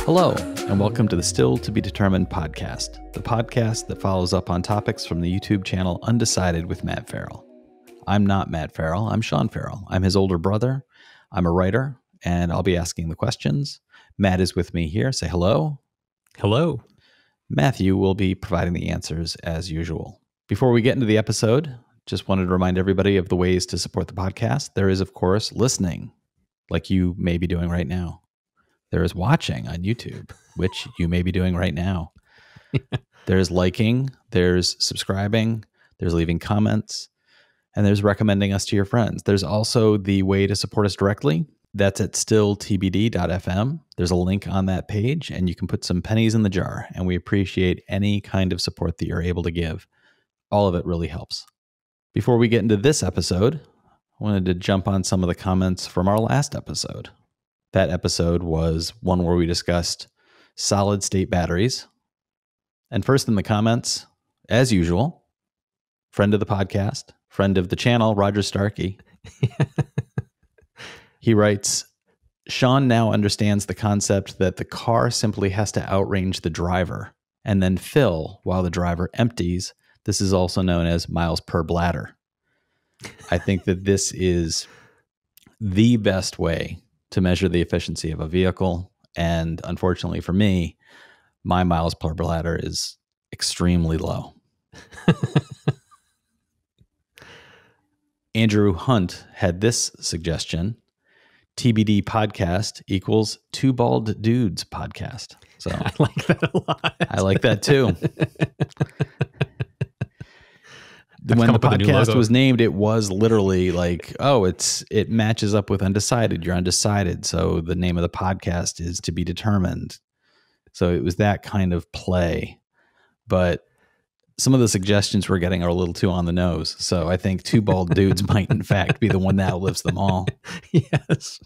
Hello, and welcome to the Still to Be Determined podcast, the podcast that follows up on topics from the YouTube channel Undecided with Matt Farrell. I'm not Matt Farrell, I'm Sean Farrell. I'm his older brother. I'm a writer, and I'll be asking the questions. Matt is with me here. Say hello. Hello. Matthew will be providing the answers as usual. Before we get into the episode, just wanted to remind everybody of the ways to support the podcast. There is, of course, listening, like you may be doing right now. There is watching on YouTube, which you may be doing right now. There's liking, there's subscribing, there's leaving comments, and there's recommending us to your friends. There's also the way to support us directly. That's at stilltbd.fm. There's a link on that page, and you can put some pennies in the jar, and we appreciate any kind of support that you're able to give. All of it really helps. Before we get into this episode, I wanted to jump on some of the comments from our last episode. That episode was one where we discussed solid state batteries. And first in the comments, as usual, friend of the podcast, friend of the channel, Roger Starkey. He writes, Sean now understands the concept that the car simply has to outrange the driver and then fill while the driver empties. This is also known as miles per bladder. I think that this is the best way to measure the efficiency of a vehicle. And unfortunately for me, my miles per bladder is extremely low. Andrew Hunt had this suggestion. TBD podcast equals Two Bald Dudes podcast. So I like that a lot. I like that too. When the podcast was named, it was literally like, oh, it matches up with Undecided. You're undecided. So the name of the podcast is To Be Determined. So it was that kind of play. But some of the suggestions we're getting are a little too on the nose. So I think Two Bald Dudes might, in fact, be the one that outlives them all. Yes.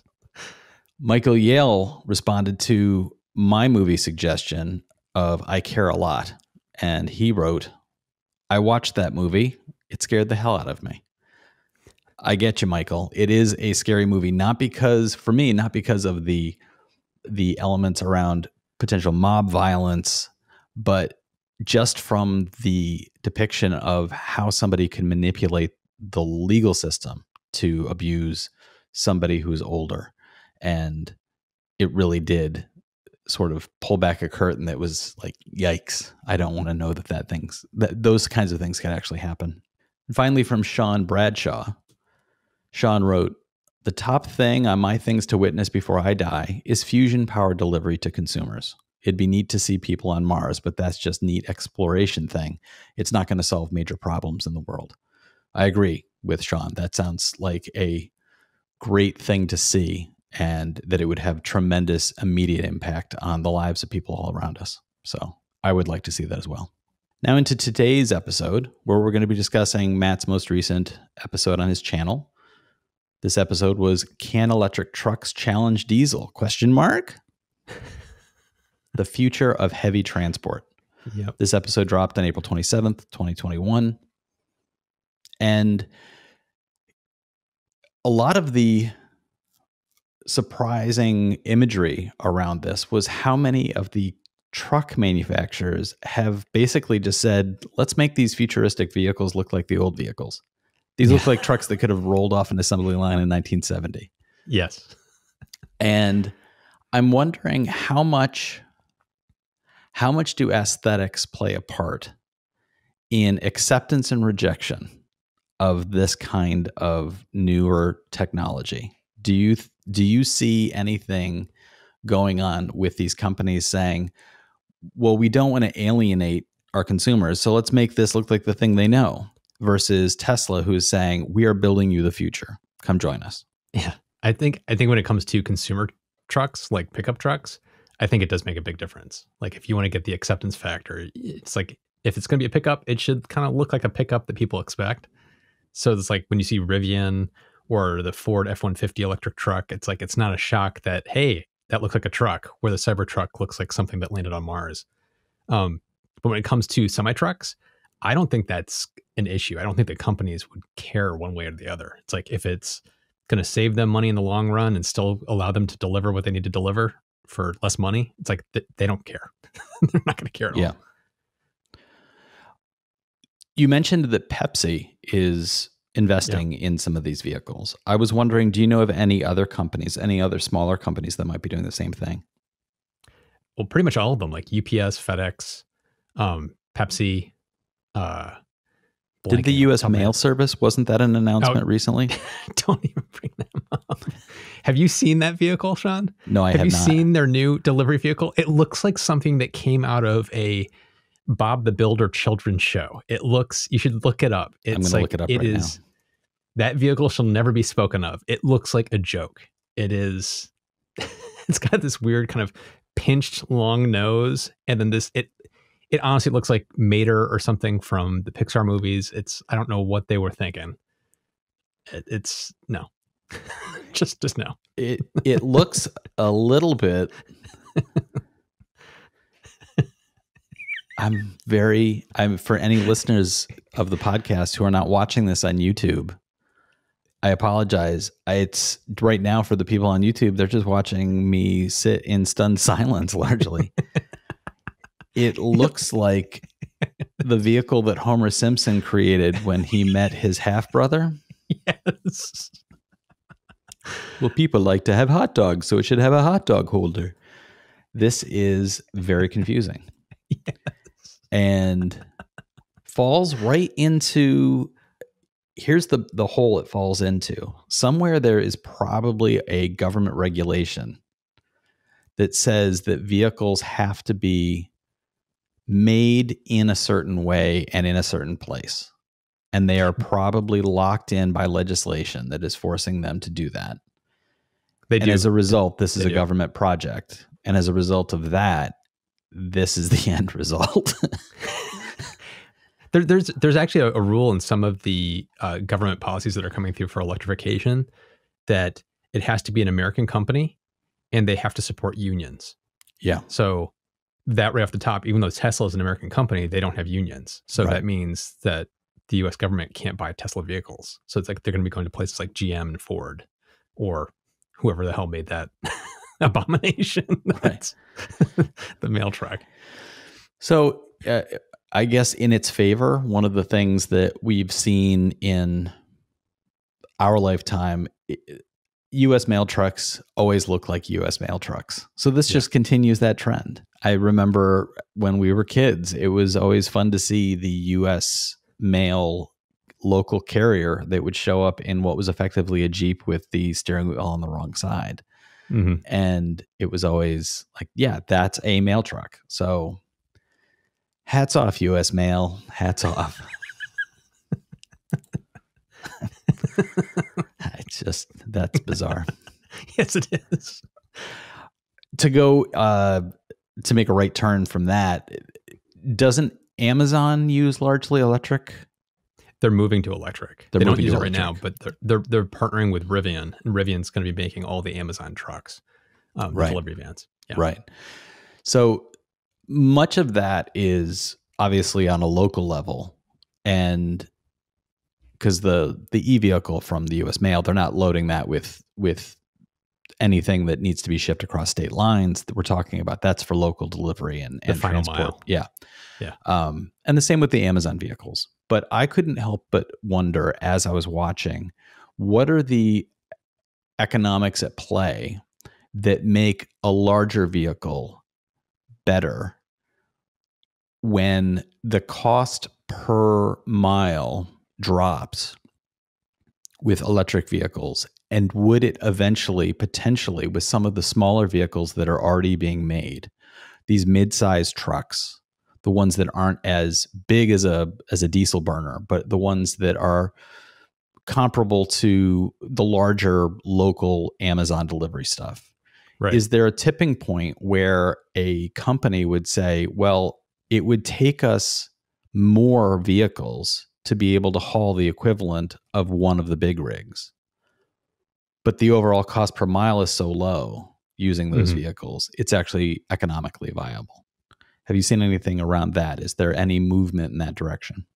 Michael Yale responded to my movie suggestion of I Care a Lot. And he wrote, I watched that movie. It scared the hell out of me. I get you, Michael. It is a scary movie, not because of the elements around potential mob violence, but just from the depiction of how somebody can manipulate the legal system to abuse somebody who's older. And it really did sort of pull back a curtain that was like, yikes, I don't want to know that those kinds of things can actually happen. And finally, from Sean Bradshaw, Sean wrote, the top thing on my things to witness before I die is fusion power delivery to consumers. It'd be neat to see people on Mars, but that's just neat exploration thing. It's not going to solve major problems in the world. I agree with Sean. That sounds like a great thing to see, and that it would have tremendous immediate impact on the lives of people all around us. So I would like to see that as well. Now into today's episode, where we're going to be discussing Matt's most recent episode on his channel. This episode was Can Electric Trucks Challenge Diesel? ? The future of heavy transport. Yep. This episode dropped on April 27th, 2021. And a lot of the surprising imagery around this was how many of the truck manufacturers have basically just said, let's make these futuristic vehicles look like the old vehicles. These look like trucks that could have rolled off an assembly line in 1970. Yes. And I'm wondering how much do aesthetics play a part in acceptance and rejection of this kind of newer technology? Do you see anything going on with these companies saying, well, we don't want to alienate our consumers, so let's make this look like the thing they know, versus Tesla, who is saying, we are building you the future. Come join us. Yeah. I think when it comes to consumer trucks, like pickup trucks, I think it does make a big difference. Like if you want to get the acceptance factor, it's like, if it's going to be a pickup, it should kind of look like a pickup that people expect. So it's like when you see Rivian or the Ford F-150 electric truck, it's like, it's not a shock that, hey, that looks like a truck, where the Cybertruck looks like something that landed on Mars. But when it comes to semi-trucks, I don't think that's an issue. I don't think that companies would care one way or the other. It's like, if it's going to save them money in the long run and still allow them to deliver what they need to deliver, for less money. It's like they don't care. They're not going to care at Yeah. all. You mentioned that Pepsi is investing in some of these vehicles. I was wondering, do you know of any other companies, any other smaller companies that might be doing the same thing? Well, pretty much all of them, like UPS, FedEx, Pepsi. Did the U.S. Mail Service, wasn't that an announcement recently? Don't even bring them up. Have you seen that vehicle, Sean? No, I have not. Have you seen their new delivery vehicle? It looks like something that came out of a Bob the Builder children's show. It looks, you should look it up. I'm going to look it up right now. That vehicle shall never be spoken of. It looks like a joke. It is, it's got this weird kind of pinched long nose. And then it honestly looks like Mater or something from the Pixar movies. I don't know what they were thinking. It's no, just no. It looks a little bit. I'm for any listeners of the podcast who are not watching this on YouTube, I apologize. It's right now for the people on YouTube, they're just watching me sit in stunned silence largely. It looks like the vehicle that Homer Simpson created when he met his half-brother. Yes. Well, people like to have hot dogs, so it should have a hot dog holder. This is very confusing. Yes. And falls right into, here's the hole it falls into. Somewhere there is probably a government regulation that says that vehicles have to be made in a certain way and in a certain place. And they are probably locked in by legislation that is forcing them to do that. And as a result, this is a government project. And as a result of that, this is the end result. There's actually a rule in some of the government policies that are coming through for electrification that it has to be an American company and they have to support unions. Yeah. So that right off the top, even though Tesla is an American company, they don't have unions. So that means that the US government can't buy Tesla vehicles. So it's like they're going to be going to places like GM and Ford or whoever the hell made that abomination. That's the mail truck. So I guess in its favor, one of the things that we've seen in our lifetime, U.S. mail trucks always look like U.S. mail trucks. So this just continues that trend. I remember when we were kids, it was always fun to see the U.S. mail local carrier that would show up in what was effectively a Jeep with the steering wheel on the wrong side. Mm-hmm. And it was always like, yeah, that's a mail truck. So hats off, U.S. mail. Hats off. That's bizarre. Yes, it is. To go, to make a right turn from that, doesn't Amazon use largely electric? They're moving to electric. They don't use it right now, but they're partnering with Rivian, and Rivian's going to be making all the Amazon trucks, delivery vans. Yeah. Right. So much of that is obviously on a local level, and because the e-vehicle from the U.S. mail, they're not loading that with anything that needs to be shipped across state lines. That we're talking about, that's for local delivery and final transport. Mile. Yeah. And the same with the Amazon vehicles. But I couldn't help but wonder as I was watching, what are the economics at play that make a larger vehicle better when the cost per mile drops with electric vehicles? And would it eventually, potentially, with some of the smaller vehicles that are already being made, these mid-sized trucks, the ones that aren't as big as a diesel burner, but the ones that are comparable to the larger local Amazon delivery stuff. Right. Is there a tipping point where a company would say, well, it would take us more vehicles to be able to haul the equivalent of one of the big rigs, but the overall cost per mile is so low using those vehicles, it's actually economically viable? Have you seen anything around that? Is there any movement in that direction?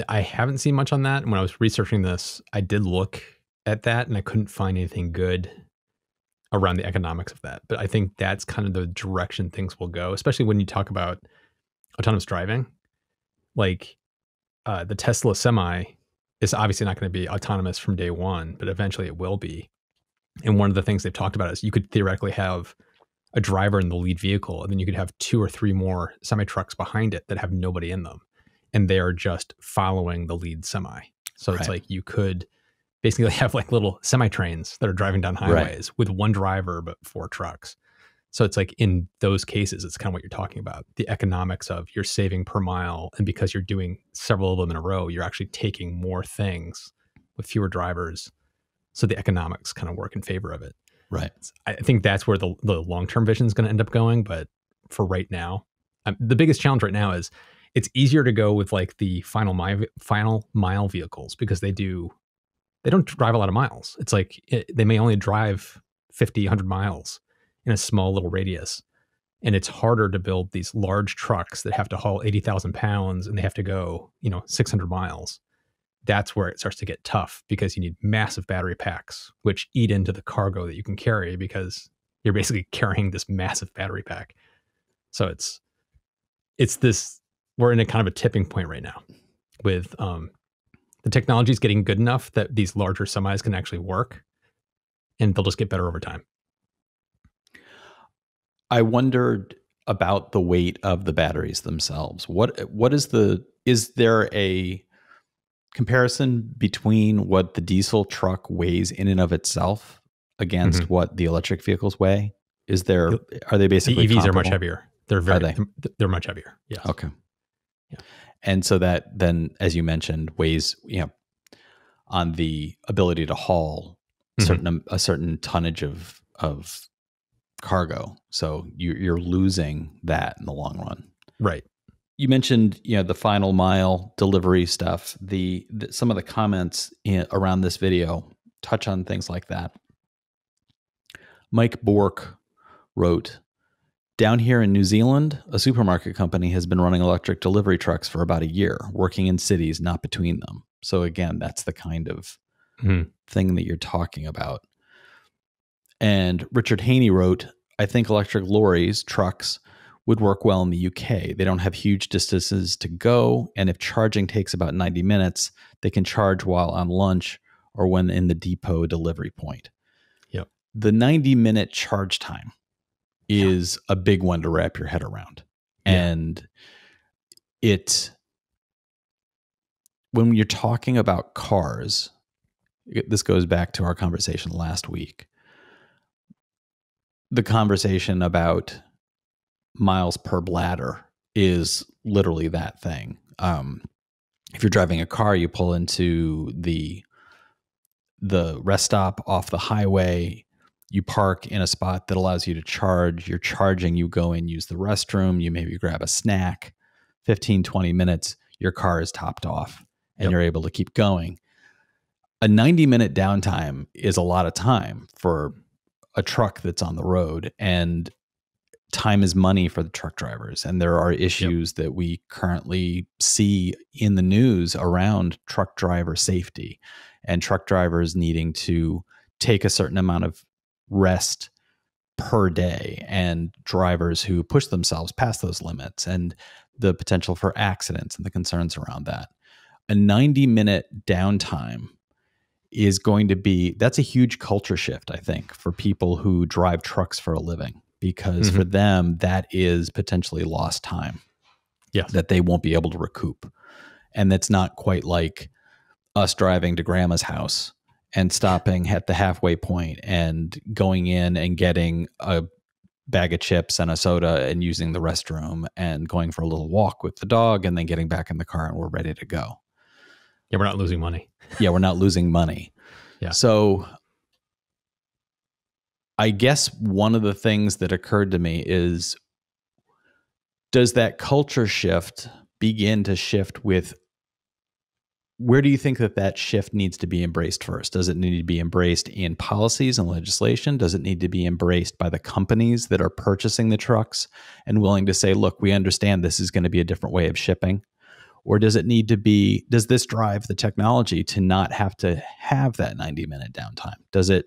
I haven't seen much on that. When I was researching this, I did look at that and I couldn't find anything good. around the economics of that. But I think that's kind of the direction things will go, especially when you talk about autonomous driving. Like the Tesla Semi is obviously not going to be autonomous from day one, but eventually it will be. And one of the things they've talked about is you could theoretically have a driver in the lead vehicle, and then you could have 2 or 3 more semi trucks behind it that have nobody in them, and they are just following the lead semi. So it's like you could basically have like little semi trains that are driving down highways with one driver but 4 trucks. So it's like in those cases, it's kind of what you're talking about. The economics of you're saving per mile, and because you're doing several of them in a row, you're actually taking more things with fewer drivers. So the economics kind of work in favor of it. Right. I think that's where the long-term vision is going to end up going. But for right now, the biggest challenge right now is it's easier to go with like the final mile vehicles because they don't drive a lot of miles. It's like they may only drive 50, 100 miles in a small little radius. And it's harder to build these large trucks that have to haul 80,000 pounds and they have to go, 600 miles. That's where it starts to get tough because you need massive battery packs, which eat into the cargo that you can carry because you're basically carrying this massive battery pack. So it's this, we're in a kind of a tipping point right now with the technology is getting good enough that these larger semis can actually work, and they'll just get better over time. I wondered about the weight of the batteries themselves. Is there a comparison between what the diesel truck weighs in and of itself against what the electric vehicles weigh? Are they basically the EVs comparable? are much heavier. They're much heavier. Yes. Okay. Yeah. And so that then, as you mentioned, weighs, on the ability to haul a certain tonnage of cargo. So you're losing that in the long run. Right. You mentioned, the final mile delivery stuff. Some of the comments around this video touch on things like that. Mike Bork wrote, "Down here in New Zealand, a supermarket company has been running electric delivery trucks for about a year, working in cities, not between them." So again, that's the kind of thing that you're talking about. And Richard Haney wrote, "I think electric lorries, trucks, would work well in the UK. They don't have huge distances to go, and if charging takes about 90 minutes, they can charge while on lunch or when in the depot delivery point." Yep. The 90-minute charge time is a big one to wrap your head around. Yeah. And when you're talking about cars, this goes back to our conversation last week. The conversation about miles per bladder is literally that thing. If you're driving a car, you pull into the rest stop off the highway, you park in a spot that allows you to charge. You're charging, you go in, use the restroom, you maybe grab a snack, 15, 20 minutes, your car is topped off and you're able to keep going. A 90-minute downtime is a lot of time for a truck that's on the road, and time is money for the truck drivers. And there are issues that we currently see in the news around truck driver safety and truck drivers needing to take a certain amount of rest per day, and drivers who push themselves past those limits, and the potential for accidents and the concerns around that. A 90-minute downtime is going to that's a huge culture shift, I think, for people who drive trucks for a living, because for them, that is potentially lost time that they won't be able to recoup. And that's not quite like us driving to grandma's house and stopping at the halfway point and going in and getting a bag of chips and a soda and using the restroom and going for a little walk with the dog and then getting back in the car and we're ready to go. Yeah, we're not losing money. We're not losing money. Yeah. So I guess one of the things that occurred to me is, does that culture shift begin to shift with, where do you think that shift needs to be embraced first? Does it need to be embraced in policies and legislation? Does it need to be embraced by the companies that are purchasing the trucks and willing to say, look, we understand this is going to be a different way of shipping? Or does this drive the technology to not have to have that 90-minute downtime? Does it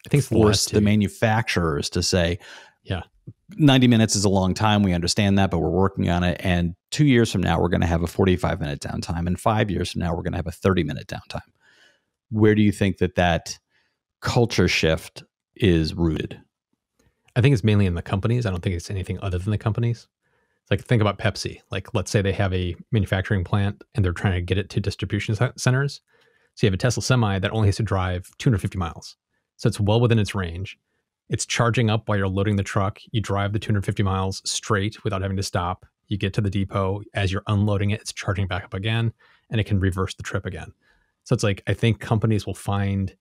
I think it's force the manufacturers to say, yeah, 90 minutes is a long time. We understand that, but we're working on it. And 2 years from now, we're going to have a 45-minute downtime. And 5 years from now, we're going to have a 30-minute downtime. Where do you think that culture shift is rooted? I think it's mainly in the companies. I don't think it's anything other than the companies. Like, think about Pepsi. Like, let's say they have a manufacturing plant and they're trying to get it to distribution centers. So you have a Tesla Semi that only has to drive 250 miles. So it's well within its range. It's charging up while you're loading the truck. You drive the 250 miles straight without having to stop. You get to the depot. As you're unloading it, it's charging back up again, and it can reverse the trip again. So it's like, I think companies will find,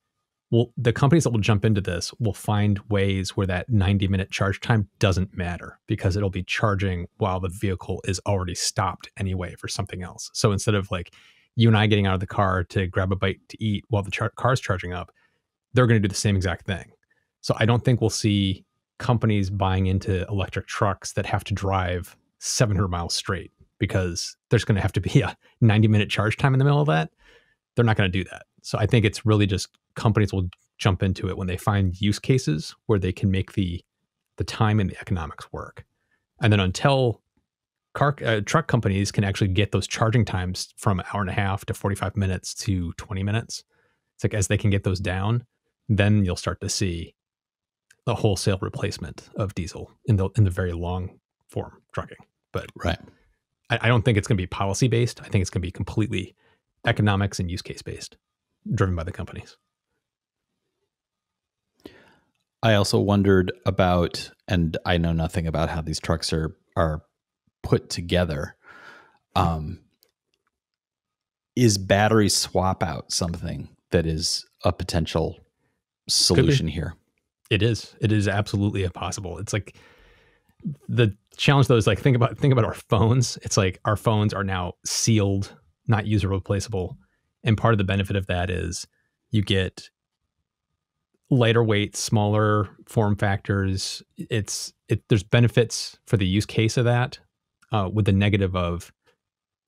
the companies that will jump into this will find ways where that 90-minute charge time doesn't matter, because it'll be charging while the vehicle is already stopped anyway for something else. So instead of like you and I getting out of the car to grab a bite to eat while the car's charging up, they're going to do the same exact thing. So I don't think we'll see companies buying into electric trucks that have to drive 700 miles straight, because there's going to have to be a 90-minute charge time in the middle of that. They're not going to do that. So I think it's really just companies will jump into it when they find use cases where they can make the time and the economics work. And then until truck companies can actually get those charging times from an hour and a half to 45 minutes to 20 minutes, it's like, as they can get those down, then you'll start to see the wholesale replacement of diesel in the very long form trucking. But right, I don't think it's going to be policy based. I think it's going to be completely economics and use case based, driven by the companies. I also wondered about, and I know nothing about how these trucks are put together. Is battery swap out something that is a potential solution here? It is absolutely possible. It's like, the challenge though is like, think about our phones. It's like our phones are now sealed, not user replaceable. And part of the benefit of that is you get lighter weight, smaller form factors. There's benefits for the use case of that, with the negative of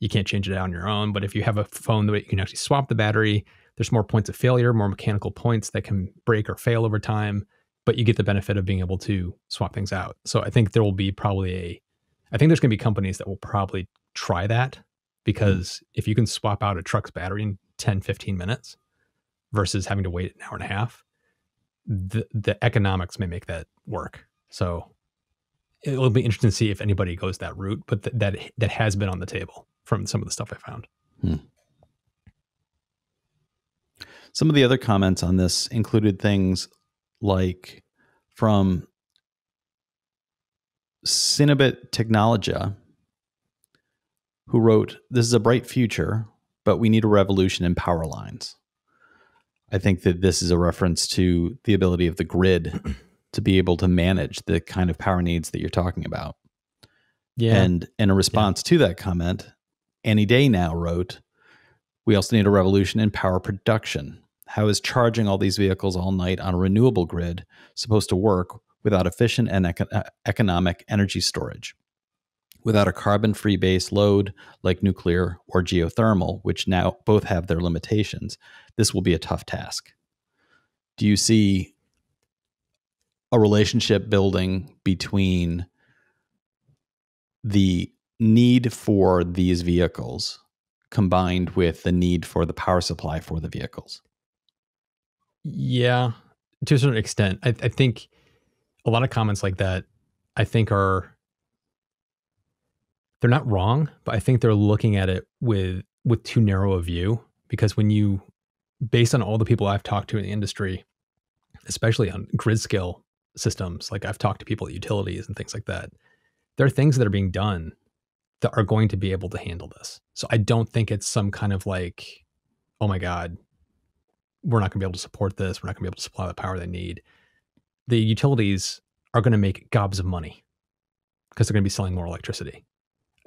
you can't change it out on your own. But if you have a phone that you can actually swap the battery, there's more points of failure, more mechanical points that can break or fail over time, but you get the benefit of being able to swap things out. So I think there will be I think there's going to be companies that will probably try that, because if you can swap out a truck's battery in 10, 15 minutes versus having to wait an hour and a half, the economics may make that work. So it'll be interesting to see if anybody goes that route, but that has been on the table from some of the stuff I found. Some of the other comments on this included things like from Cinnabit Technologia, who wrote, "This is a bright future, but we need a revolution in power lines." I think that this is a reference to the ability of the grid to be able to manage the kind of power needs that you're talking about. Yeah. And in a response to that comment, Any Day Now wrote, "We also need a revolution in power production. How is charging all these vehicles all night on a renewable grid supposed to work without efficient and economic energy storage? Without a carbon-free base load like nuclear or geothermal, which now both have their limitations, this will be a tough task." Do you see a relationship building between the need for these vehicles combined with the need for the power supply for the vehicles? Yeah, to a certain extent. I think a lot of comments like that, I think they're not wrong, but I think they're looking at it with too narrow a view, because based on all the people I've talked to in the industry, especially on grid scale systems, like I've talked to people at utilities and things like that, there are things that are being done that are going to be able to handle this. So I don't think it's some kind of like, oh my God, we're not going to be able to support this. We're not going to be able to supply the power they need. The utilities are going to make gobs of money because they're going to be selling more electricity.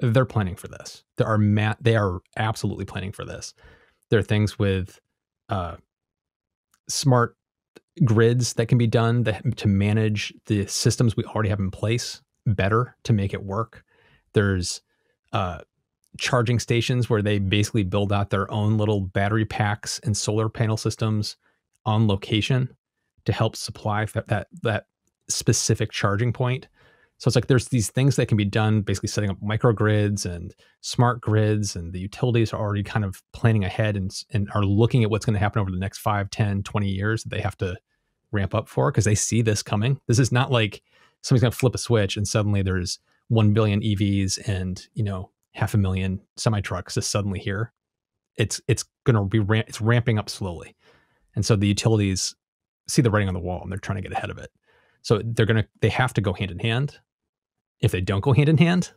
They're planning for this. They are absolutely planning for this. There are things with smart grids that can be done to manage the systems we already have in place better to make it work. There's charging stations where they basically build out their own little battery packs and solar panel systems on location to help supply that specific charging point. So it's like there's these things that can be done, basically setting up microgrids and smart grids, and the utilities are already kind of planning ahead and are looking at what's going to happen over the next 5, 10, 20 years that they have to ramp up for, because they see this coming. This is not like somebody's going to flip a switch and suddenly there's 1 billion EVs and 500,000 semi trucks is suddenly here. It's going to be it's ramping up slowly, and so the utilities see the writing on the wall and they're trying to get ahead of it. So they have to go hand in hand. If they don't go hand in hand,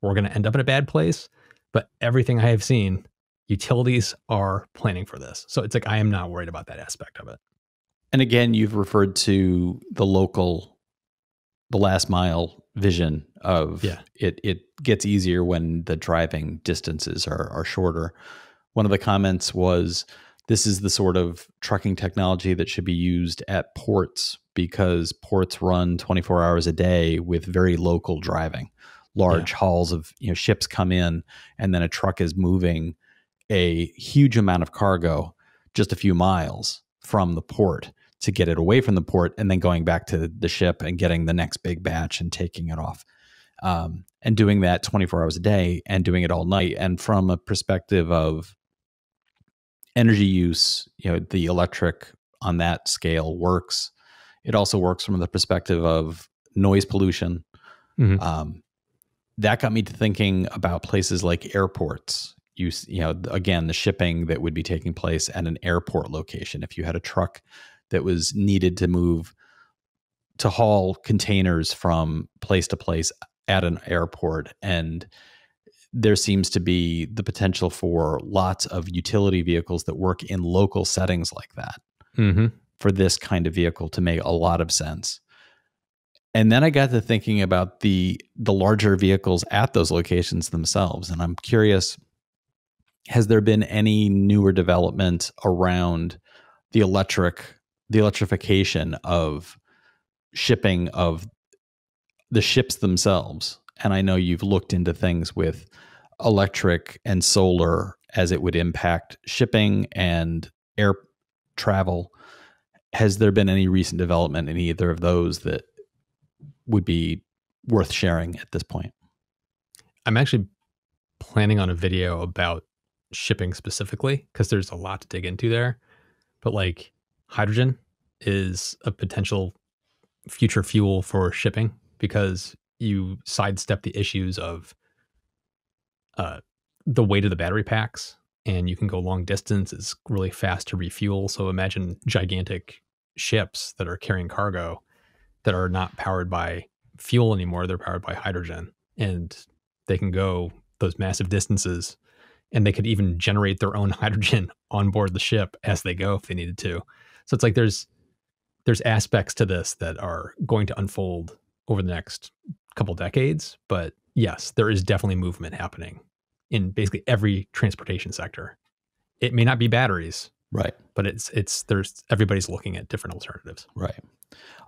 we're going to end up in a bad place. But everything I have seen, utilities are planning for this. So it's like, I am not worried about that aspect of it. And again, you've referred to the last mile vision of it gets easier when the driving distances are shorter. One of the comments was, this is the sort of trucking technology that should be used at ports, because ports run 24 hours a day with very local driving. Large hauls of ships come in, and then a truck is moving a huge amount of cargo just a few miles from the port to get it away from the port, and then going back to the ship and getting the next big batch and taking it off. And doing that 24 hours a day and doing it all night. And from a perspective of energy use, the electric on that scale works. It also works from the perspective of noise pollution. Mm-hmm. That got me to thinking about places like airports. Again, the shipping that would be taking place at an airport location. If you had a truck that was needed to haul containers from place to place at an airport, and there seems to be the potential for lots of utility vehicles that work in local settings like that. Mm-hmm. For this kind of vehicle to make a lot of sense. And then I got to thinking about the larger vehicles at those locations themselves. And I'm curious, has there been any newer development around the electrification of shipping of the ships themselves? And I know you've looked into things with electric and solar as it would impact shipping and air travel. Has there been any recent development in either of those that would be worth sharing at this point? I'm actually planning on a video about shipping specifically, because there's a lot to dig into there. But like, hydrogen is a potential future fuel for shipping, because you sidestep the issues of the weight of the battery packs, and you can go long distance. It's really fast to refuel. So imagine gigantic ships that are carrying cargo that are not powered by fuel anymore. They're powered by hydrogen, and they can go those massive distances, and they could even generate their own hydrogen on board the ship as they go if they needed to. So it's like there's aspects to this that are going to unfold over the next couple decades. But yes, there is definitely movement happening in basically every transportation sector. It may not be batteries, right? But everybody's looking at different alternatives. Right.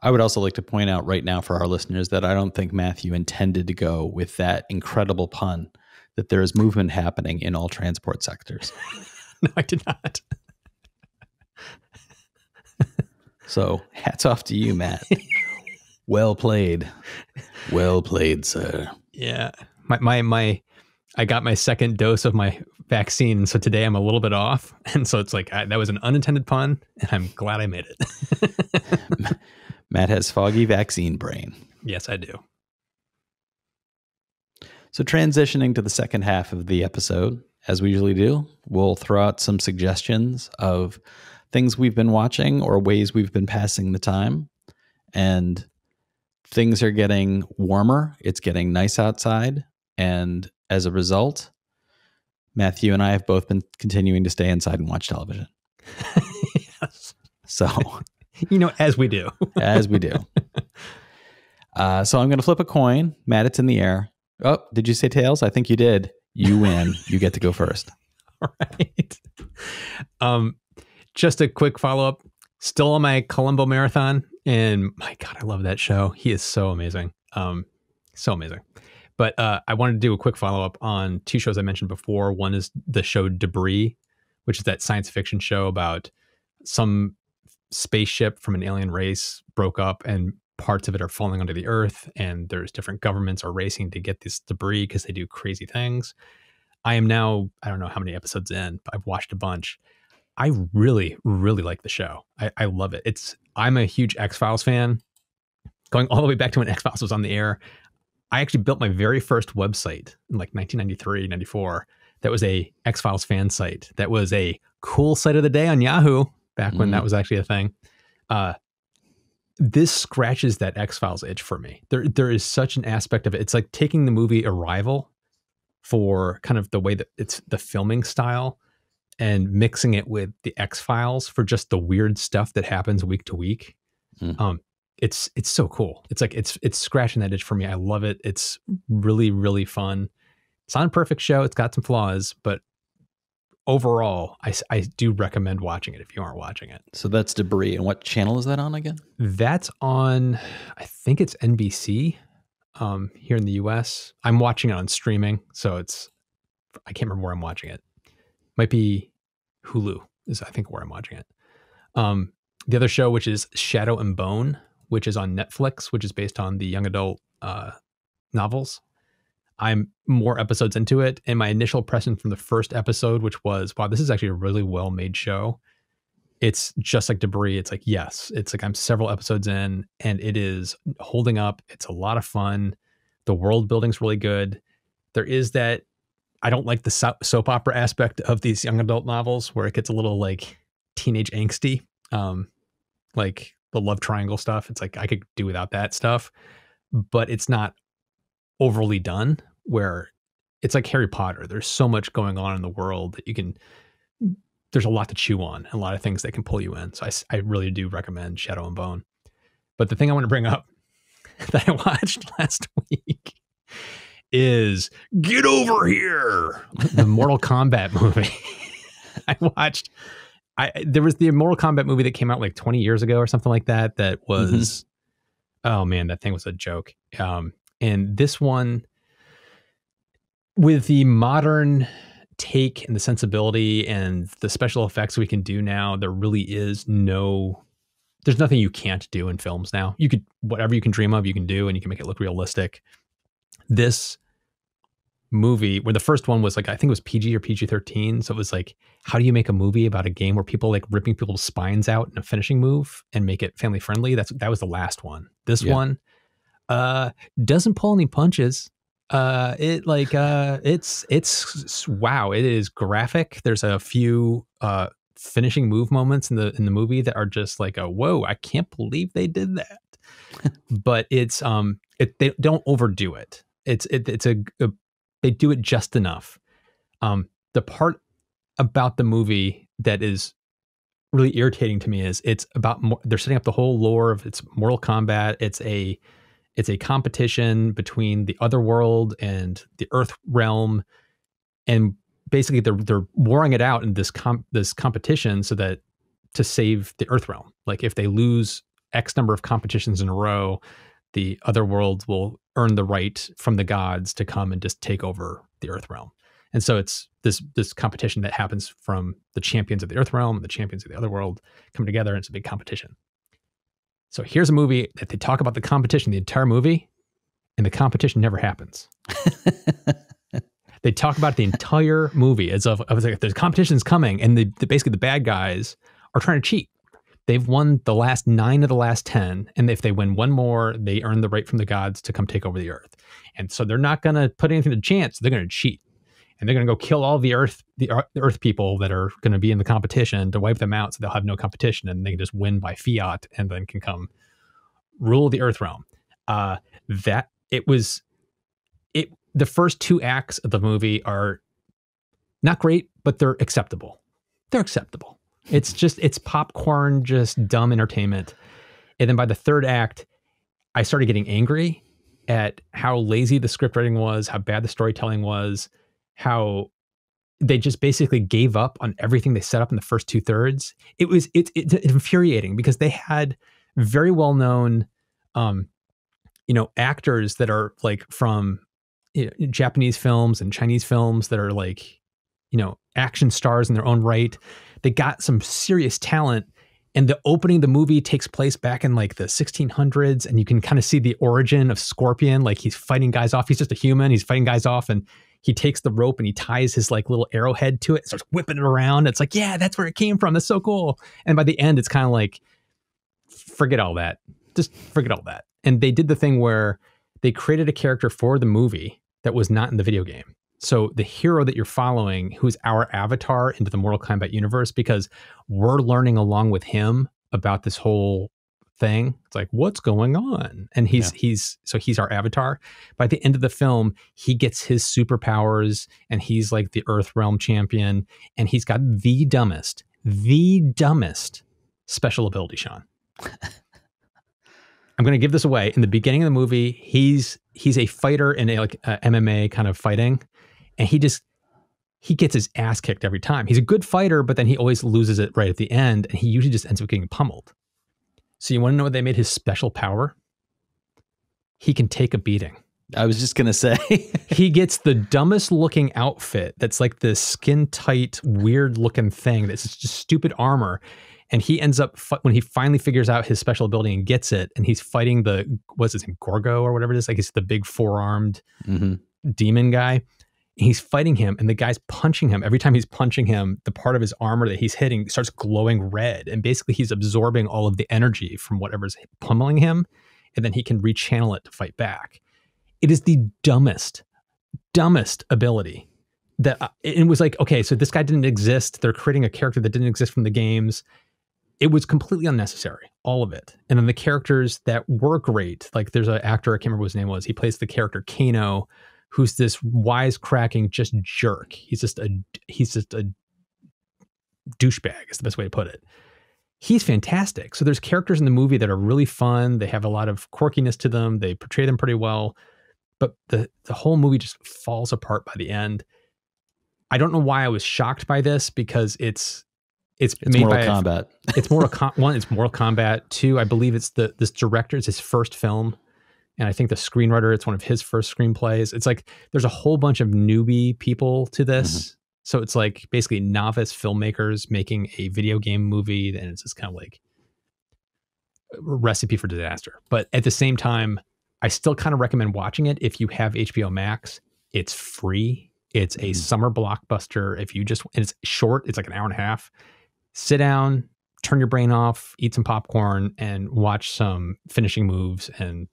I would also like to point out right now for our listeners that I don't think Matthew intended to go with that incredible pun that there is movement happening in all transport sectors. No, I did not. So hats off to you, Matt. Well played. Well played, sir. Yeah. I got my second dose of my vaccine, so today I'm a little bit off. And so it's like, that was an unintended pun, and I'm glad I made it. Matt has foggy vaccine brain. Yes, I do. So transitioning to the second half of the episode, as we usually do, we'll throw out some suggestions of things we've been watching or ways we've been passing the time. And things are getting warmer. It's getting nice outside. And as a result, Matthew and I have both been continuing to stay inside and watch television. Yes. So, as we do. As we do. So I'm going to flip a coin. Matt, it's in the air. Oh, did you say tails? I think you did. You win. You get to go first. All right. Just a quick follow-up. Still on my Columbo marathon. And my God, I love that show. He is so amazing. So amazing. But I wanted to do a quick follow-up on two shows I mentioned before. One is the show Debris, which is that science fiction show about some spaceship from an alien race broke up and parts of it are falling onto the earth, and there's different governments are racing to get this debris because they do crazy things. I am now, I don't know how many episodes in, but I've watched a bunch. I really, really like the show. I love it. I'm a huge X-Files fan. Going all the way back to when X-Files was on the air, I actually built my very first website in like 1993, 94. That was a X-Files fan site. That was a cool site of the day on Yahoo back when that was actually a thing. This scratches that X-Files itch for me. There is such an aspect of it. It's like taking the movie Arrival for kind of the way that it's the filming style and mixing it with the X-Files for just the weird stuff that happens week to week. It's so cool. It's like, it's scratching that itch for me. I love it. It's really, really fun. It's not a perfect show. It's got some flaws, but overall, I do recommend watching it if you aren't watching it. So that's Debris. And what channel is that on again? That's on, I think it's NBC here in the US. I'm watching it on streaming. So I can't remember where I'm watching it. Might be Hulu is I think where I'm watching it. The other show, which is Shadow and Bone, which is on Netflix, which is based on the young adult novels. I'm more episodes into it. And my initial impression from the first episode, which was, wow, this is actually a really well-made show. It's just like Debris. It's like, yes, it's like I'm several episodes in and it is holding up. It's a lot of fun. The world building's really good. There is that, I don't like the soap opera aspect of these young adult novels where it gets a little like teenage angsty, like the love triangle stuff. It's like, I could do without that stuff, but it's not overly done where it's like Harry Potter. There's so much going on in the world that there's a lot to chew on and a lot of things that can pull you in. So I really do recommend Shadow and Bone. But the thing I want to bring up that I watched last week is Get Over Here, the Mortal Kombat movie. There was the Mortal Kombat movie that came out like 20 years ago or something like that. That was, oh man, that thing was a joke. And this one, with the modern take and the sensibility and the special effects we can do now, there really is there's nothing you can't do in films now. Whatever you can dream of, you can do, and you can make it look realistic. This movie, where the first one was like, I think it was PG or PG-13. So it was like, how do you make a movie about a game where people like ripping people's spines out in a finishing move and make it family friendly? That was the last one. This one doesn't pull any punches. It's wow. It is graphic. There's a few finishing move moments in the movie that are just like, whoa, I can't believe they did that. But it's they don't overdo it. They do it just enough. The part about the movie that is really irritating to me is it's about they're setting up the whole lore of it's Mortal Kombat. It's a competition between the other world and the Earth realm, and basically they're warring it out in this competition so that to save the Earth realm. Like if they lose X number of competitions in a row, the other worlds will earn the right from the gods to come and just take over the Earth realm. And so it's this competition that happens from the champions of the Earth realm and the champions of the other world coming together, and it's a big competition. So here's a movie that they talk about the competition the entire movie, and the competition never happens. They talk about the entire movie as of like, the competition's coming, and basically the bad guys are trying to cheat. They've won the last 9 of the last 10, and if they win one more, they earn the right from the gods to come take over the Earth. And so they're not going to put anything to chance. They're going to cheat, and they're going to go kill all the Earth people that are going to be in the competition to wipe them out, so they'll have no competition, and they can just win by fiat, and then can come rule the Earth realm. The first 2 acts of the movie are not great, but they're acceptable. They're acceptable. It's popcorn, just dumb entertainment. And then by the 3rd act, I started getting angry at how lazy the script writing was, how bad the storytelling was, how they just basically gave up on everything they set up in the first 2/3. It's infuriating because they had very well-known, actors that are like from Japanese films and Chinese films that are like, action stars in their own right. They got some serious talent, And the opening of the movie takes place back in like the 1600s, and you can kind of see the origin of Scorpion. Like he's fighting guys off. He's just a human. He's fighting guys off, and he takes the rope and he ties his like little arrowhead to it, starts whipping it around. It's like, yeah, that's where it came from. That's so cool. And by the end, it's kind of like, forget all that. Just forget all that. And they did the thing where they created a character for the movie that was not in the video game. So the hero that you're following, who's our avatar into the Mortal Kombat universe, because we're learning along with him about this whole thing. It's like, what's going on? And he's our avatar. By the end of the film, he gets his superpowers and he's like the Earth Realm champion. And he's got the dumbest special ability, Sean. I'm going to give this away. In the beginning of the movie, he's a fighter in a MMA kind of fighting. And he gets his ass kicked every time. He's a good fighter, but then he always loses it right at the end. And he usually just ends up getting pummeled. So you want to know what they made his special power? He can take a beating. I was just going to say. He gets the dumbest looking outfit that's like this skin tight, weird looking thing that's just stupid armor. And he ends up, when he finally figures out his special ability and gets it, and he's fighting what's his name, Gorgo or whatever it is, like it's the big four-armed demon guy. He's fighting him, and the guy's punching him. Every time he's punching him, the part of his armor that he's hitting starts glowing red. And basically, he's absorbing all of the energy from whatever's pummeling him, and then he can rechannel it to fight back. It is the dumbest ability. That it was like, okay, so this guy didn't exist. They're creating a character that didn't exist from the games. It was completely unnecessary, all of it. And then the characters that were great, like there's an actor, I can't remember what his name was. He plays the character Kano, who's this wisecracking just jerk. He's just a douchebag is the best way to put it. He's fantastic. So there's characters in the movie that are really fun. They have a lot of quirkiness to them. They portray them pretty well. But the whole movie just falls apart by the end. I don't know why I was shocked by this, because it's made Mortal by Kombat. It's Mortal Kombat. Two, I believe it's this director. It's his first film. And I think the screenwriter, it's one of his first screenplays. It's like there's a whole bunch of newbie people to this. So it's like basically novice filmmakers making a video game movie. And it's just kind of like a recipe for disaster. But at the same time, I still kind of recommend watching it if you have HBO Max. It's free. It's a summer blockbuster. And it's short. It's like an hour and a half. Sit down, turn your brain off, eat some popcorn, and watch some finishing moves and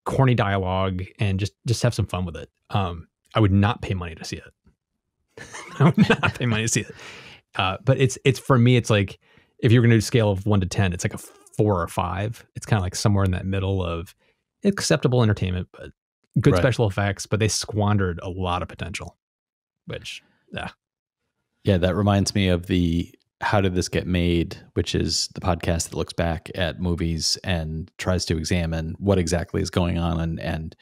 corny dialogue, and just have some fun with it. I would not pay money to see it. I would not pay money to see it. But it's for me, it's like, if you're going to do a scale of 1 to 10, it's like a 4 or 5. It's kind of like somewhere in that middle of acceptable entertainment, but good special effects, but they squandered a lot of potential, which, Yeah, that reminds me of the How Did This Get Made, which is the podcast that looks back at movies and tries to examine what exactly is going on and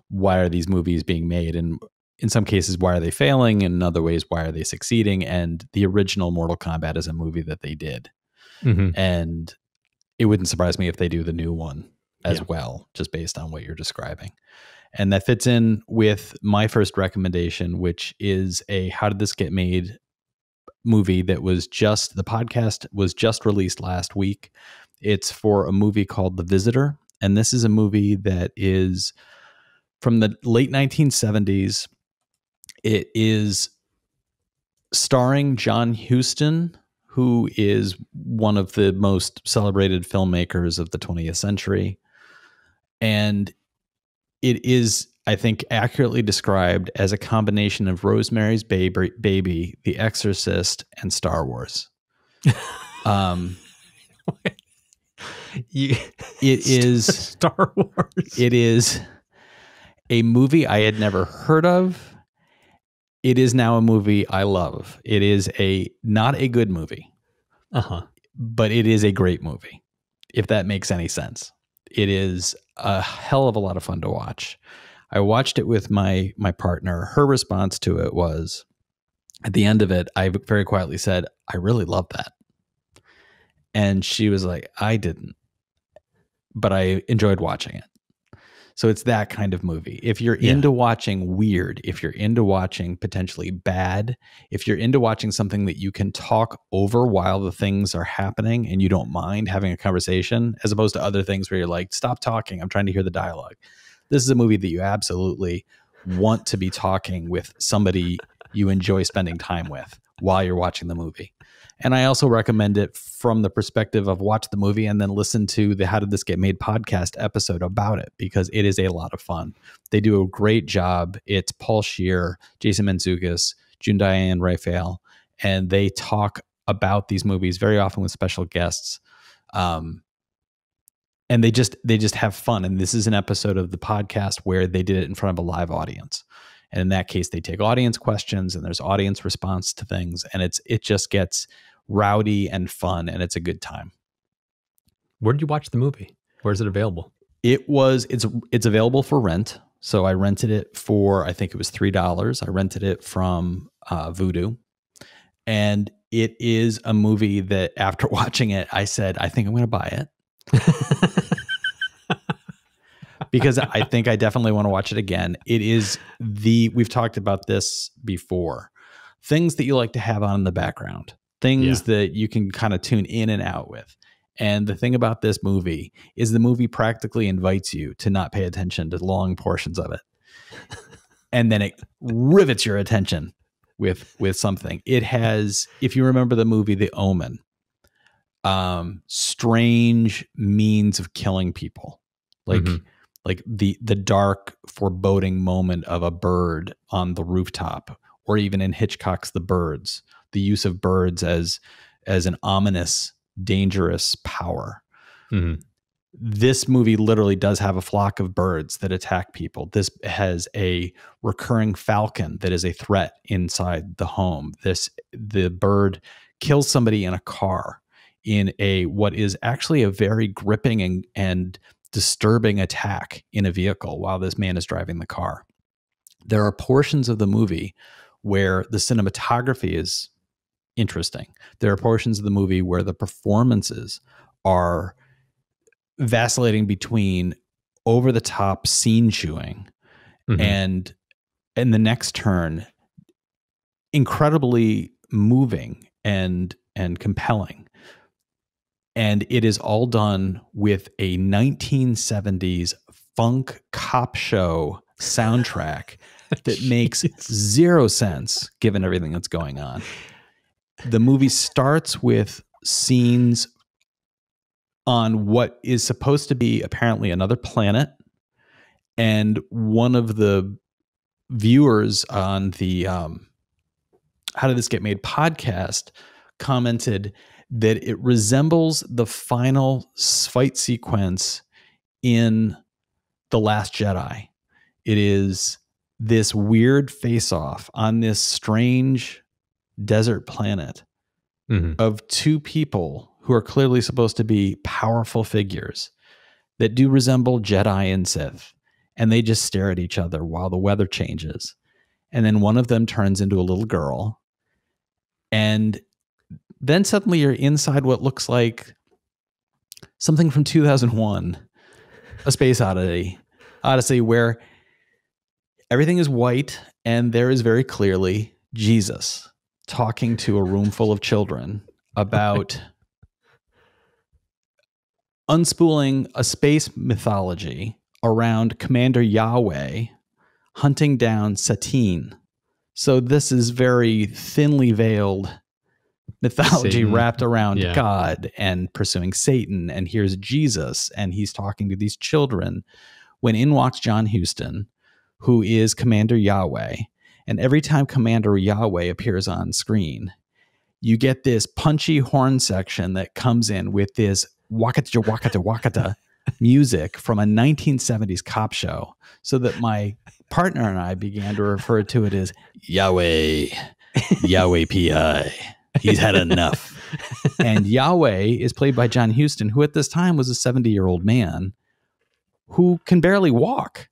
why are these movies being made. And in some cases, why are they failing? And in other ways, why are they succeeding? And the original Mortal Kombat is a movie that they did. And it wouldn't surprise me if they do the new one as well, just based on what you're describing. And that fits in with my first recommendation, which is a How Did This Get Made movie that the podcast was just released last week. It's for a movie called The Visitor. And this is a movie that is from the late 1970s. It is starring John Huston, who is one of the most celebrated filmmakers of the 20th century. And it is, I think, accurately described as a combination of Rosemary's Baby, The Exorcist, and Star Wars. It is Star Wars. It is a movie I had never heard of. It is now a movie I love. It is not a good movie, but it is a great movie, if that makes any sense. It is a hell of a lot of fun to watch. I watched it with my partner. Her response to it was, at the end of it, I very quietly said, "I really love that." And she was like, "I didn't, but I enjoyed watching it." So it's that kind of movie. If you're into watching weird, if you're into watching potentially bad, if you're into watching something that you can talk over while the things are happening and you don't mind having a conversation, as opposed to other things where you're like, stop talking, I'm trying to hear the dialogue. This is a movie that you absolutely want to be talking with somebody you enjoy spending time with while you're watching the movie. And I also recommend it from the perspective of watch the movie and then listen to the How Did This Get Made podcast episode about it, because it is a lot of fun. They do a great job. It's Paul Scheer, Jason Mantzoukas, June Diane Raphael, and they talk about these movies very often with special guests. And they just have fun. And this is an episode of the podcast where they did it in front of a live audience. And in that case, they take audience questions and there's audience response to things. And it just gets rowdy and fun, and it's a good time. Where did you watch the movie? Where is it available? It's available for rent. So I rented it for, I think it was $3. I rented it from Vudu. And it is a movie that after watching it, I said, I think I'm going to buy it. Because I think I definitely want to watch it again. It is we've talked about this before, things that you like to have on in the background, things that you can kind of tune in and out with. And the thing about this movie is the movie practically invites you to not pay attention to long portions of it. And then it rivets your attention with something. It has, if you remember the movie The Omen, strange means of killing people. Like the dark, foreboding moment of a bird on the rooftop, or even in Hitchcock's The Birds, the use of birds as an ominous, dangerous power. Mm-hmm. This movie literally does have a flock of birds that attack people. This has a recurring falcon that is a threat inside the home. The bird kills somebody in a car in what is actually a very gripping and disturbing attack in a vehicle while this man is driving the car. There are portions of the movie where the cinematography is interesting. There are portions of the movie where the performances are vacillating between over the top scene chewing and in the next turn incredibly moving and compelling. And it is all done with a 1970s funk cop show soundtrack that makes zero sense given everything that's going on. The movie starts with scenes on what is supposed to be apparently another planet. And one of the viewers on the How Did This Get Made podcast commented that it resembles the final fight sequence in The Last Jedi. It is this weird face-off on this strange desert planet of two people who are clearly supposed to be powerful figures that do resemble Jedi and Sith. And they just stare at each other while the weather changes. And then one of them turns into a little girl. And then suddenly you're inside what looks like something from 2001, A Space Odyssey, where everything is white and there is very clearly Jesus talking to a room full of children about unspooling a space mythology around Commander Yahweh hunting down Satine. So this is very thinly veiled mythology Satan, wrapped around God and pursuing Satan. And here's Jesus, and he's talking to these children when in walks John Huston, who is Commander Yahweh. And every time Commander Yahweh appears on screen, you get this punchy horn section that comes in with this wakata wakata wakata music from a 1970s cop show, so that my partner and I began to refer to it as Yahweh, Yahweh PI. He's had enough. And Yahweh is played by John Huston, who at this time was a 70-year-old man who can barely walk.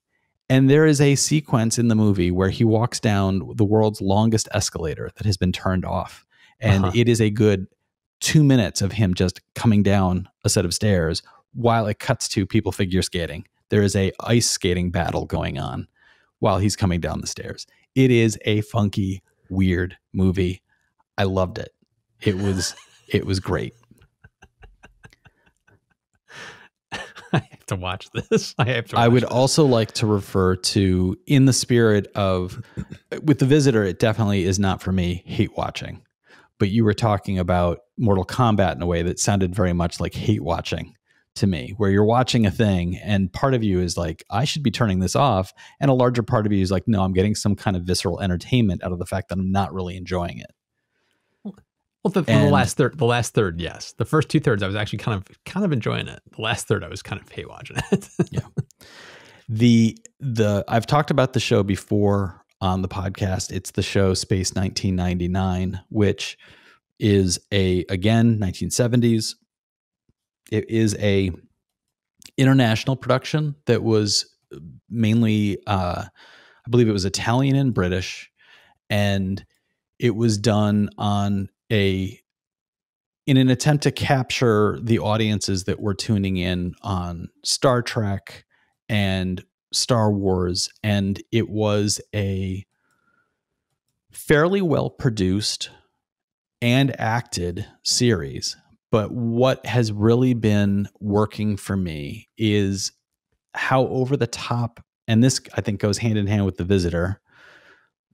And there is a sequence in the movie where he walks down the world's longest escalator that has been turned off. And it is a good 2 minutes of him just coming down a set of stairs while it cuts to people figure skating. there is a ice skating battle going on while he's coming down the stairs. It is a funky, weird movie. I loved it. It was great. I have to watch this. I would also like to refer to, in the spirit of, with The Visitor, it definitely is not for me hate watching. But you were talking about Mortal Kombat in a way that sounded very much like hate watching to me, where you're watching a thing and part of you is like, I should be turning this off. And a larger part of you is like, no, I'm getting some kind of visceral entertainment out of the fact that I'm not really enjoying it. Well, the last third, yes. The first 2/3, I was actually kind of enjoying it. The last third, I was kind of hate watching it. Yeah. I've talked about the show before on the podcast. It's the show Space 1999, which is again, 1970s. It is a international production that was mainly, I believe it was Italian and British, and it was done in an attempt to capture the audiences that were tuning in on Star Trek and Star Wars. And it was a fairly well produced and acted series. But what has really been working for me is how over the top, and this I think goes hand in hand with The Visitor,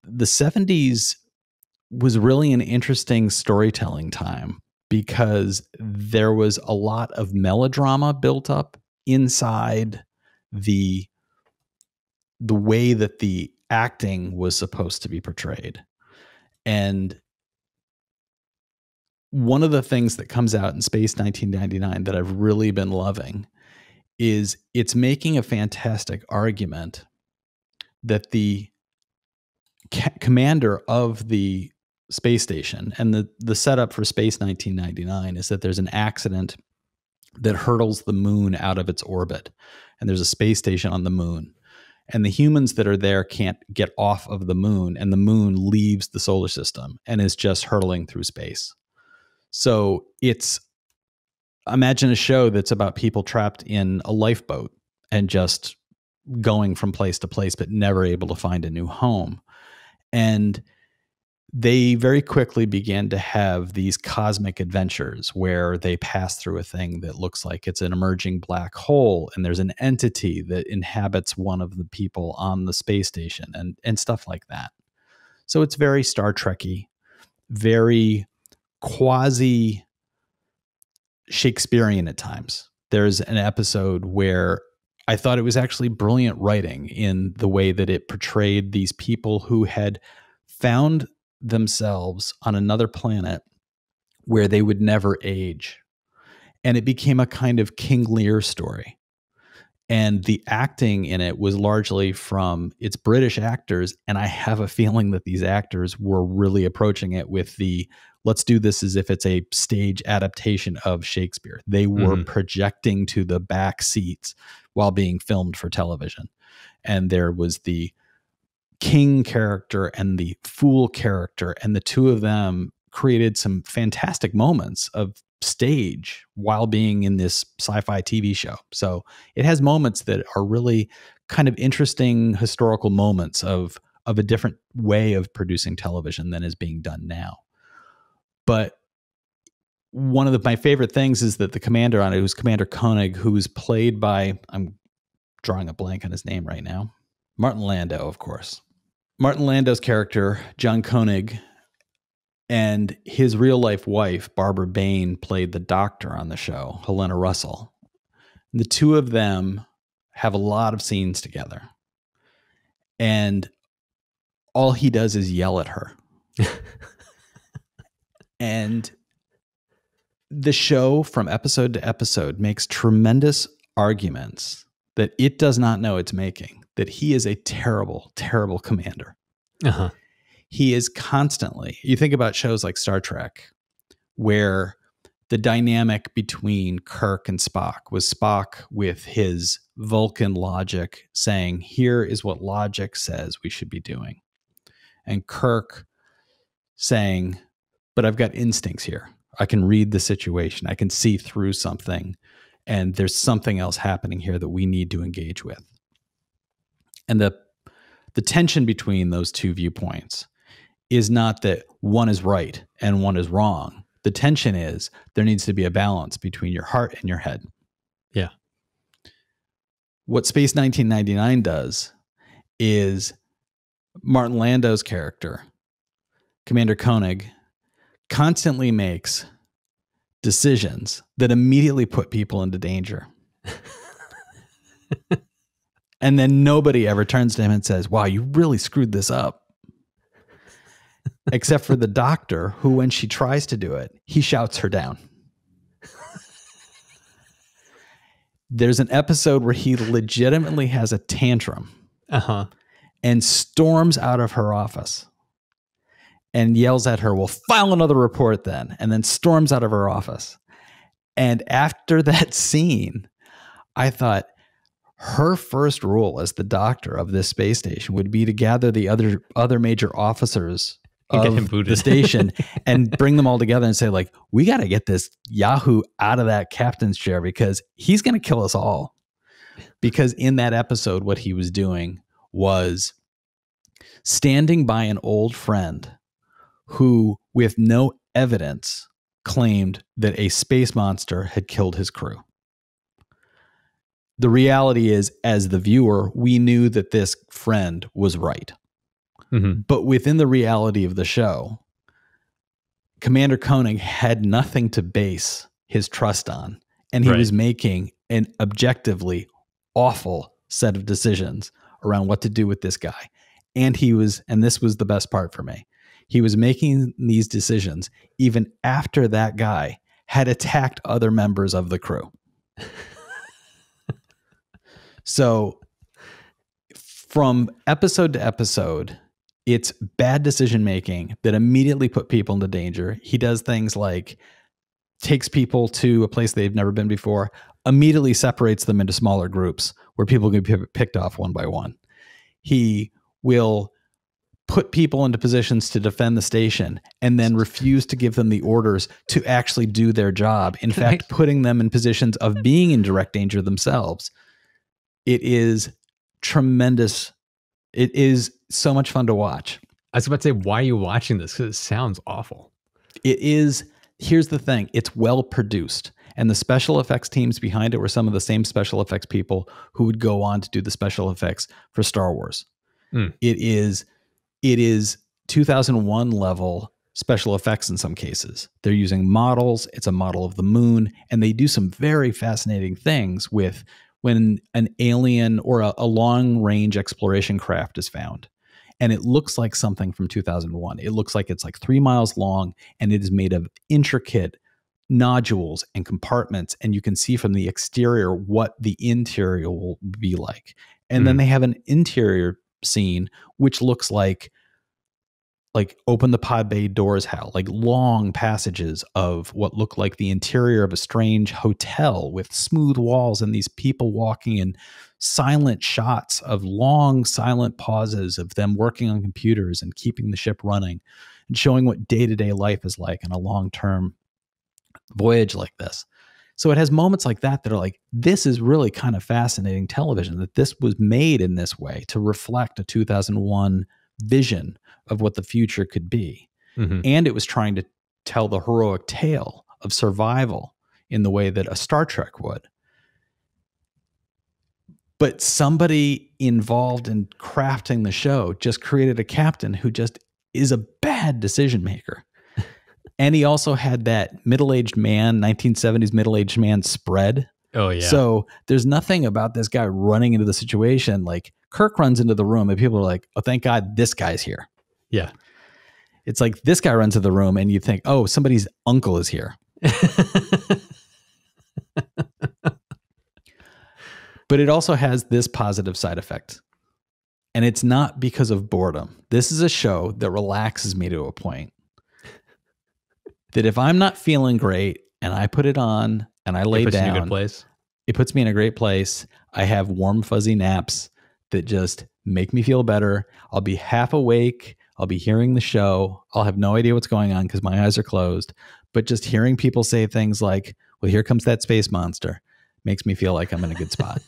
the 70s was really an interesting storytelling time because there was a lot of melodrama built up inside the way that the acting was supposed to be portrayed. And one of the things that comes out in Space 1999 that I've really been loving is it's making a fantastic argument that the commander of the space station, and the setup for Space 1999 is that there's an accident that hurtles the moon out of its orbit, and there's a space station on the moon, and the humans that are there can't get off of the moon, and the moon leaves the solar system and is just hurtling through space. So imagine a show that's about people trapped in a lifeboat and just going from place to place, but never able to find a new home. And they very quickly began to have these cosmic adventures where they pass through a thing that looks like it's an emerging black hole, and there's an entity that inhabits one of the people on the space station and stuff like that. So it's very Star Trek-y, very quasi Shakespearean at times. There's an episode where I thought it was actually brilliant writing in the way that it portrayed these people who had found themselves on another planet where they would never age. And it became a kind of King Lear story. And the acting in it was largely from its British actors. And I have a feeling that these actors were really approaching it with let's do this as if it's a stage adaptation of Shakespeare. They were projecting to the back seats while being filmed for television. And there was the king character and the fool character, and the two of them created some fantastic moments of stage while being in this sci-fi TV show. So it has moments that are really kind of interesting historical moments of a different way of producing television than is being done now. But one of my favorite things is that the commander on it, who's Commander Koenig, who's played by, I'm drawing a blank on his name right now, Martin Landau, of course. Martin Landau's character, John Koenig, and his real life wife, Barbara Bain, played the doctor on the show, Helena Russell. The two of them have a lot of scenes together. And all he does is yell at her. And the show from episode to episode makes tremendous arguments that it does not know it's making, that he is a terrible, terrible commander. Uh-huh. He is constantly, you think about shows like Star Trek, where the dynamic between Kirk and Spock was Spock with his Vulcan logic saying, here is what logic says we should be doing. And Kirk saying, but I've got instincts here. I can read the situation. I can see through something. And there's something else happening here that we need to engage with. And the tension between those two viewpoints is not that one is right and one is wrong. The tension is there needs to be a balance between your heart and your head. Yeah. What Space 1999 does is Martin Lando's character, Commander Koenig, constantly makes decisions that immediately put people into danger. And then nobody ever turns to him and says, wow, you really screwed this up. Except for the doctor, who, when she tries to do it, he shouts her down. There's an episode where he legitimately has a tantrum and storms out of her office and yells at her, well, file another report then, and then storms out of her office. And after that scene, I thought her first rule as the doctor of this space station would be to gather the other major officers of the station and bring them all together and say, like, we got to get this Yahoo out of that captain's chair because he's going to kill us all. Because in that episode, what he was doing was standing by an old friend who, with no evidence, claimed that a space monster had killed his crew. The reality is, as the viewer, we knew that this friend was right. Mm-hmm. But within the reality of the show, Commander Koenig had nothing to base his trust on. And he was making an objectively awful set of decisions around what to do with this guy. And this was the best part for me, he was making these decisions even after that guy had attacked other members of the crew. So from episode to episode, it's bad decision making that immediately put people into danger. He does things like takes people to a place they've never been before, immediately separates them into smaller groups where people can be picked off one by one. He will put people into positions to defend the station and then refuse to give them the orders to actually do their job. In fact, putting them in positions of being in direct danger themselves. It is tremendous. It is so much fun to watch. I was about to say, why are you watching this? Because it sounds awful. It is. Here's the thing. It's well produced. And the special effects teams behind it were some of the same special effects people who would go on to do the special effects for Star Wars. It is 2001 level special effects in some cases. They're using models. It's a model of the moon. And they do some very fascinating things with when an alien or a long-range exploration craft is found. And it looks like something from 2001. It looks like it's like 3 miles long, and it is made of intricate nodules and compartments. And you can see from the exterior what the interior will be like. And then they have an interior scene, which looks like open the pod bay doors, Hal, like long passages of what look like the interior of a strange hotel with smooth walls and these people walking in silent shots of long silent pauses of them working on computers and keeping the ship running and showing what day-to-day life is like on a long-term voyage like this. So it has moments like that that are like, this is really kind of fascinating television, that this was made in this way to reflect a 2001 vision of what the future could be. And it was trying to tell the heroic tale of survival in the way that a Star Trek would. But somebody involved in crafting the show just created a captain who just is a bad decision maker. And he also had that middle-aged man, 1970s middle-aged man spread. Oh, yeah. So there's nothing about this guy running into the situation. Like Kirk runs into the room and people are like, oh, thank God this guy's here. Yeah. It's like this guy runs to the room and you think, oh, somebody's uncle is here. But it also has this positive side effect. And it's not because of boredom. This is a show that relaxes me to a point. That if I'm not feeling great and I put it on and I lay down, you in a good place. It puts me in a great place. I have warm, fuzzy naps that just make me feel better. I'll be half awake. I'll be hearing the show. I'll have no idea what's going on because my eyes are closed. But just hearing people say things like, well, here comes that space monster, makes me feel like I'm in a good spot.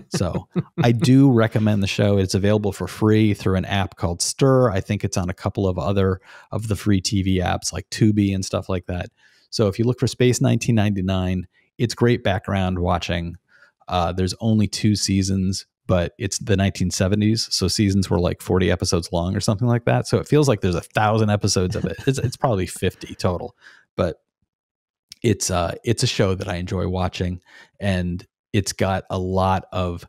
So I do recommend the show. It's available for free through an app called Stir. I think it's on a couple of other of the free TV apps like Tubi and stuff like that. So if you look for Space 1999, it's great background watching. There's only 2 seasons, but it's the 1970s. So seasons were like 40 episodes long or something like that. So it feels like there's 1,000 episodes of it. It's probably 50 total, but it's a show that I enjoy watching, and it's got a lot of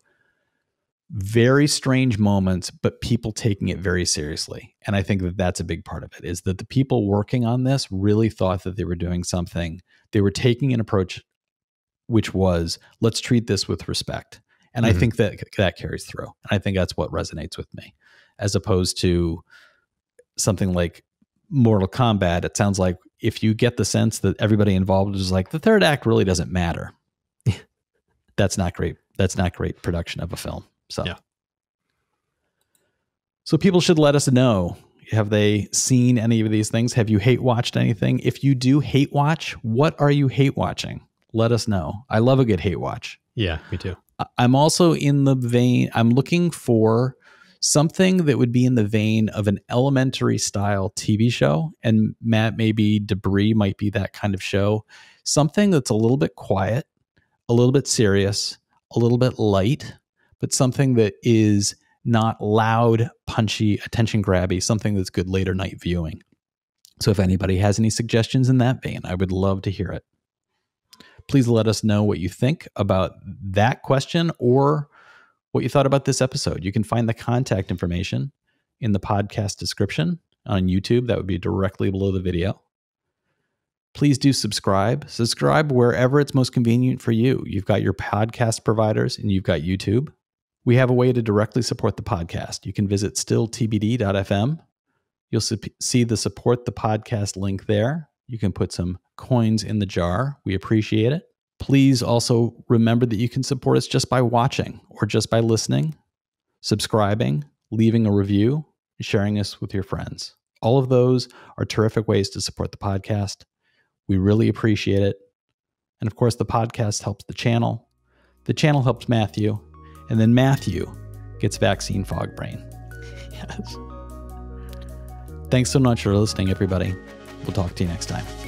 very strange moments, but people taking it very seriously. And I think that that's a big part of it, is that the people working on this really thought that they were doing something. They were taking an approach which was, let's treat this with respect. And I think that carries through. And I think that's what resonates with me, as opposed to something like Mortal Kombat. It sounds like if you get the sense that everybody involved is like, the third act really doesn't matter. That's not great. That's not great production of a film. So, yeah. So people should let us know. Have they seen any of these things? Have you hate watched anything? If you do hate watch, what are you hate watching? Let us know. I love a good hate watch. Yeah, me too. I'm also in the vein, I'm looking for something that would be in the vein of an Elementary style TV show. And Matt, maybe Debris might be that kind of show. Something that's a little bit quiet, a little bit serious, a little bit light, but something that is not loud, punchy, attention grabby, something that's good later night viewing. So if anybody has any suggestions in that vein, I would love to hear it. Please let us know what you think about that question or what you thought about this episode. You can find the contact information in the podcast description on YouTube. That would be directly below the video. Please do subscribe. Subscribe wherever it's most convenient for you. You've got your podcast providers and you've got YouTube. We have a way to directly support the podcast. You can visit stilltbd.fm. You'll see the support the podcast link there. You can put some coins in the jar. We appreciate it. Please also remember that you can support us just by watching or just by listening, subscribing, leaving a review, and sharing us with your friends. All of those are terrific ways to support the podcast. We really appreciate it. And of course, the podcast helps the channel. The channel helps Matthew. And then Matthew gets vaccine fog brain. Yes. Thanks so much for listening, everybody. We'll talk to you next time.